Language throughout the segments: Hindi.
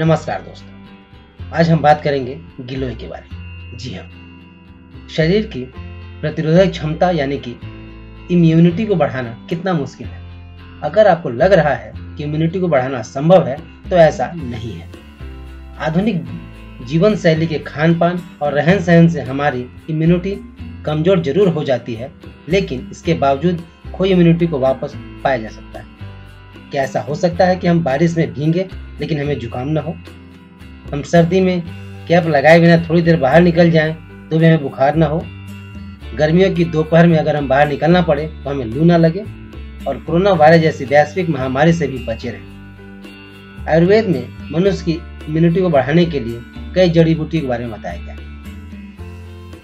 नमस्कार दोस्तों, आज हम बात करेंगे गिलोय के बारे में। जी हाँ, शरीर की प्रतिरोधक क्षमता यानी कि इम्यूनिटी को बढ़ाना कितना मुश्किल है। अगर आपको लग रहा है कि इम्यूनिटी को बढ़ाना संभव है तो ऐसा नहीं है। आधुनिक जीवन शैली के खान पान और रहन सहन से हमारी इम्यूनिटी कमजोर जरूर हो जाती है, लेकिन इसके बावजूद खोई इम्यूनिटी को वापस पाया जा सकता है। क्या ऐसा हो सकता है कि हम बारिश में भीगे लेकिन हमें जुकाम न हो? हम सर्दी में कैप लगाए बिना थोड़ी देर बाहर निकल जाएं तो भी हमें बुखार न हो? गर्मियों की दोपहर में अगर हम बाहर निकलना पड़े तो हमें लू न लगे? और कोरोना वायरस जैसी वैश्विक महामारी से भी बचे रहें। आयुर्वेद में मनुष्य की इम्यूनिटी को बढ़ाने के लिए कई जड़ी बूटी के बारे में बताया गया।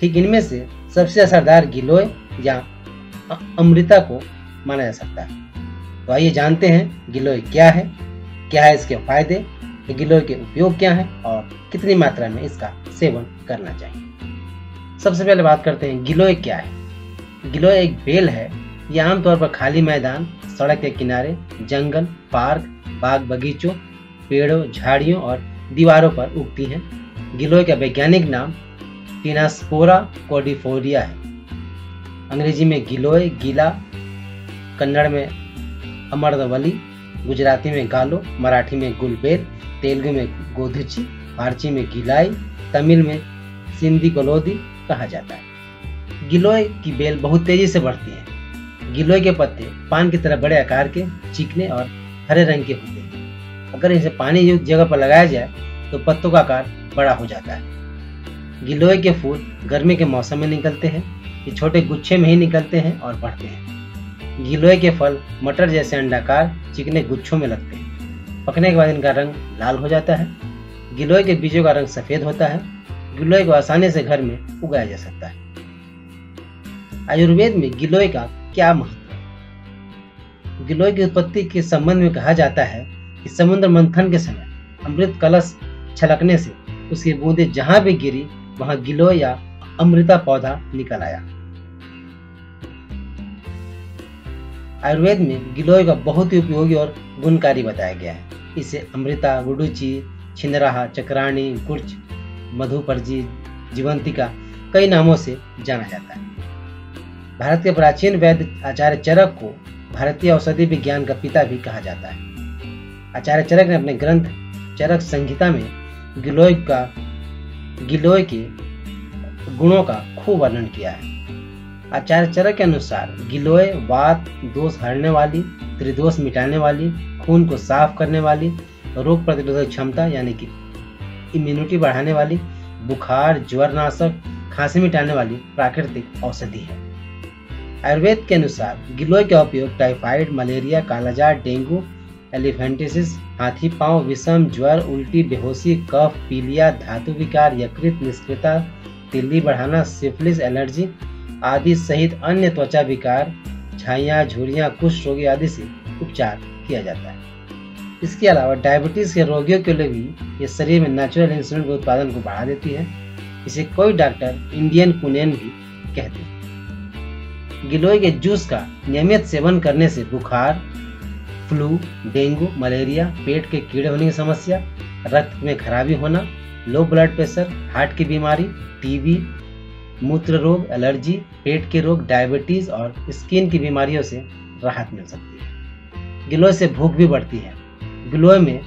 ठीक इनमें से सबसे असरदार गिलोय या अमृता को माना जा सकता है। तो आइए जानते हैं गिलोय क्या है इसके फायदे, गिलोय के उपयोग क्या हैं और कितनी मात्रा में इसका सेवन करना चाहिए। सबसे पहले बात करते हैं गिलोय क्या है। गिलोय एक बेल है। यह आमतौर पर खाली मैदान, सड़क के किनारे, जंगल, पार्क, बाग बगीचों, पेड़ों, झाड़ियों और दीवारों पर उगती है। गिलोय का वैज्ञानिक नाम टिनास्पोरा कोडिफोलिया है। अंग्रेजी में गिलोय, गीला, कन्नड़ में अमरदवली, गुजराती में गालो, मराठी में गुलबेल, तेलुगु में गोधुची, फारसी में गिलाई, तमिल में सिंधी कलोदी कहा जाता है। गिलोय की बेल बहुत तेजी से बढ़ती है। गिलोय के पत्ते पान की तरह बड़े आकार के, चिकने और हरे रंग के होते हैं। अगर इसे पानी युक्त जगह पर लगाया जाए तो पत्तों का आकार बड़ा हो जाता है। गिलोय के फूल गर्मी के मौसम में निकलते हैं। ये छोटे गुच्छे में ही निकलते हैं और बढ़ते हैं। गिलोय के फल मटर जैसे अंडाकार चिकने गुच्छों में लगते हैं। पकने के बाद इनका रंग लाल हो जाता है। गिलोय के बीजों का रंग सफेद होता है। गिलोय को आसानी से घर में उगाया जा सकता है। आयुर्वेद में गिलोय का क्या महत्व है? गिलोय की उत्पत्ति के संबंध में कहा जाता है कि समुद्र मंथन के समय अमृत कलश छलकने से उसकी बूंदें जहां भी गिरी वहां गिलोय या अमृता पौधा निकल आया। आयुर्वेद में गिलोय का बहुत ही उपयोगी और गुणकारी बताया गया है। इसे अमृता, गुडुची, छिंदराहा, चक्राणी, गुर्ज, मधुपर्जी, जीवंतिका कई नामों से जाना जाता है। भारत के प्राचीन वैद्य आचार्य चरक को भारतीय औषधि विज्ञान का पिता भी कहा जाता है। आचार्य चरक ने अपने ग्रंथ चरक संहिता में गिलोय के गुणों का खूब वर्णन किया है। आचार्य चरक के अनुसार गिलोय वात दोष हरने वाली, त्रिदोष मिटाने वाली, खून को साफ करने वाली, रोग प्रतिरोधक क्षमता यानी कि इम्यूनिटी बढ़ाने वाली, बुखार, ज्वर नाशक, खांसी मिटाने वाली प्राकृतिक औषधि है। आयुर्वेद के अनुसार गिलोय का उपयोग टाइफाइड, मलेरिया, कालाजार, डेंगू, एलिफेंटिसिस, हाथी पांव, विषम, ज्वर, उल्टी, बेहोशी, कफ, पीलिया, धातु विकार, यकृत निष्क्रियता, तिल्ली बढ़ाना, सिफिलिस, एलर्जी आदि सहित अन्य त्वचा विकार, झाइयाँ, झुर्रियाँ, कुष्ठ रोगी आदि से उपचार किया जाता है। इसके अलावा डायबिटीज के रोगियों के लिए भी ये शरीर में नेचुरल इंसुलिन के उत्पादन को बढ़ा देती है। इसे कोई डॉक्टर इंडियन कुनेन भी कहते हैं। गिलोय के जूस का नियमित सेवन करने से बुखार, फ्लू, डेंगू, मलेरिया, पेट के कीड़े होने की समस्या, रक्त में खराबी होना, लो ब्लड प्रेशर, हार्ट की बीमारी, टीबी, मूत्र रोग, एलर्जी, पेट के रोग, डायबिटीज और स्किन की बीमारियों से राहत मिल सकती है। गिलोय से भूख भी बढ़ती है। गिलोय में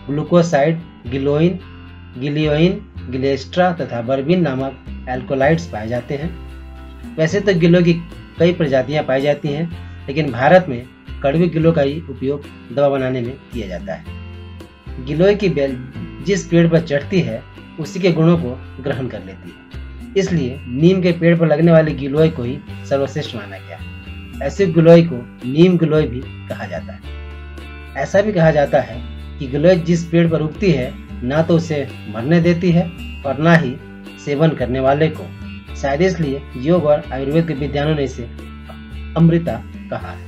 ग्लूकोसाइड, गिलोइन, गिलियोइन, गिलेस्ट्रा तथा बर्बिन नामक एल्कोलाइड्स पाए जाते हैं। वैसे तो गिलोय की कई प्रजातियां पाई जाती हैं, लेकिन भारत में कड़वी गिलोय का ही उपयोग दवा बनाने में किया जाता है। गिलोय की बेल जिस पेड़ पर चढ़ती है उसी के गुणों को ग्रहण कर लेती है। इसलिए नीम के पेड़ पर लगने वाले गिलोय को ही सर्वश्रेष्ठ माना गया। ऐसे गिलोय को नीम गिलोय भी कहा जाता है। ऐसा भी कहा जाता है कि गिलोय जिस पेड़ पर उगती है ना तो उसे मरने देती है और ना ही सेवन करने वाले को। शायद इसलिए योग और आयुर्वेद के विद्वानों ने इसे अमृता कहा है।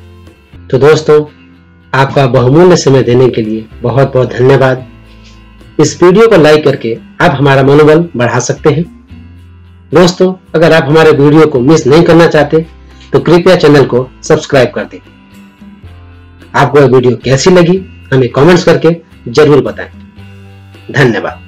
तो दोस्तों, आपका बहुमूल्य समय देने के लिए बहुत बहुत धन्यवाद। इस वीडियो को लाइक करके आप हमारा मनोबल बढ़ा सकते हैं। दोस्तों, अगर आप हमारे वीडियो को मिस नहीं करना चाहते तो कृपया चैनल को सब्सक्राइब कर दें। आपको यह वीडियो कैसी लगी हमें कमेंट्स करके जरूर बताएं। धन्यवाद।